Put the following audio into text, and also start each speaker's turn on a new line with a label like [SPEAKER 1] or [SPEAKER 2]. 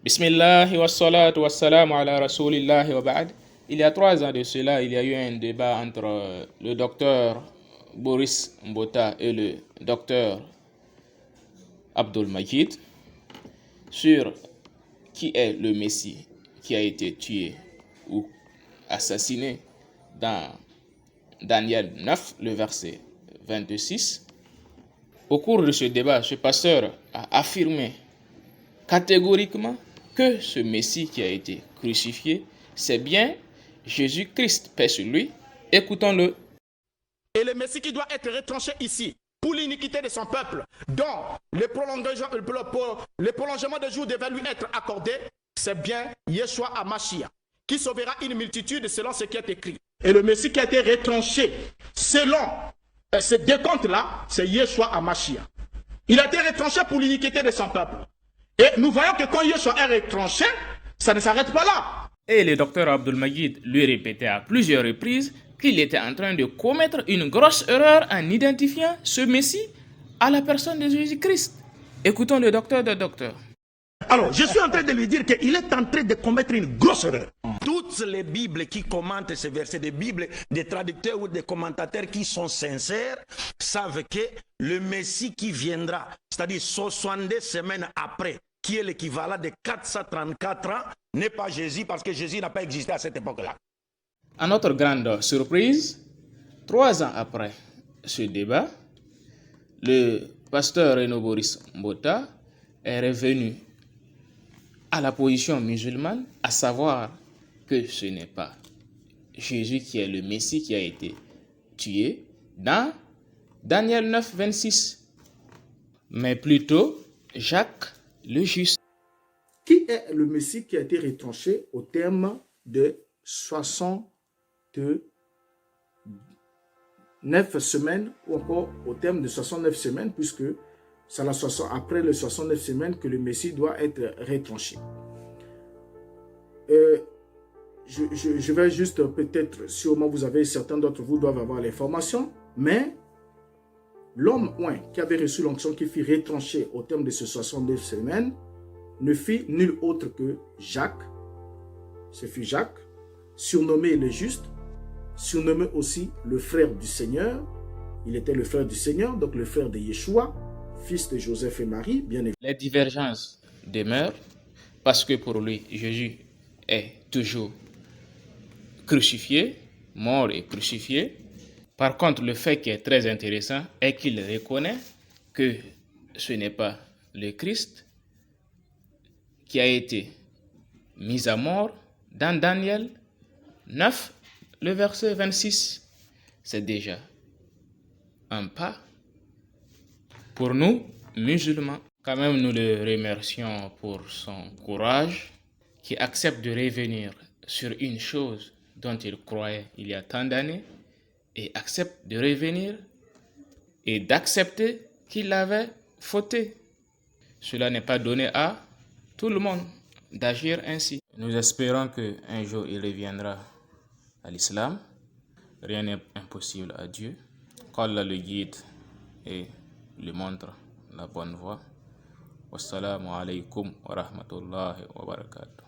[SPEAKER 1] Bismillah wa salatu wa salam ala rasulillah wa ba'd. Il y a 3 ans de cela, il y a eu un débat entre le docteur Boris Mbota et le docteur Abdul Majid sur qui est le Messie qui a été tué ou assassiné dans Daniel 9, le verset 26. Au cours de ce débat, ce pasteur a affirmé catégoriquement que ce Messie qui a été crucifié, c'est bien Jésus-Christ, paix sur lui. Écoutons-le.
[SPEAKER 2] Et le Messie qui doit être retranché ici pour l'iniquité de son peuple, dont le prolongement de jours devait lui être accordé, c'est bien Yeshua HaMashiach, qui sauvera une multitude selon ce qui est écrit. Et le Messie qui a été retranché selon ce décompte-là, c'est Yeshua HaMashiach. Il a été retranché pour l'iniquité de son peuple. Et nous voyons que quand Yeshua est retranché, ça ne s'arrête pas là.
[SPEAKER 1] Et le docteur Abdul Majid lui répétait à plusieurs reprises qu'il était en train de commettre une grosse erreur en identifiant ce Messie à la personne de Jésus-Christ. Écoutons le docteur de docteur.
[SPEAKER 2] Alors, je suis en train de lui dire qu'il est en train de commettre une grosse erreur.
[SPEAKER 3] Toutes les Bibles qui commentent ces versets, des Bibles, des traducteurs ou des commentateurs qui sont sincères, savent que le Messie qui viendra, c'est-à-dire 62 semaines après, qui est l'équivalent de 434 ans, n'est pas Jésus parce que Jésus n'a pas existé à cette époque-là.
[SPEAKER 1] À notre grande surprise, 3 ans après ce débat, le pasteur Renaud Boris Mbota est revenu à la position musulmane, à savoir que ce n'est pas Jésus qui est le Messie qui a été tué dans Daniel 9, 26, mais plutôt Jacques le juste.
[SPEAKER 4] Qui est le Messie qui a été retranché au terme de 69 semaines ou encore au terme de 69 semaines, puisque c'est après les 69 semaines que le Messie doit être retranché. Je vais juste peut-être, sûrement vous avez, certains d'entre vous doivent avoir l'information, mais l'homme qui avait reçu l'onction qui fut retranché au terme de ces 69 semaines ne fut nul autre que Jacques. Ce fut Jacques, surnommé le juste, surnommé aussi le frère du Seigneur. Il était le frère du Seigneur, donc le frère de Yeshua, fils de Joseph et Marie, bien évidemment.
[SPEAKER 1] Les divergences demeurent parce que pour lui, Jésus est toujours crucifié, mort et crucifié. Par contre, le fait qui est très intéressant est qu'il reconnaît que ce n'est pas le Christ qui a été mis à mort dans Daniel 9, le verset 26. C'est déjà un pas pour nous, musulmans. Quand même, nous le remercions pour son courage, qui accepte de revenir sur une chose dont il croyait il y a tant d'années, et accepte de revenir et d'accepter qu'il avait fauté. Cela n'est pas donné à tout le monde d'agir ainsi. Nous espérons qu'un jour il reviendra à l'islam. Rien n'est impossible à Dieu. qu'Allah le guide et le montre la bonne voie. Wassalamu alaikum wa rahmatullahi wa barakatuh.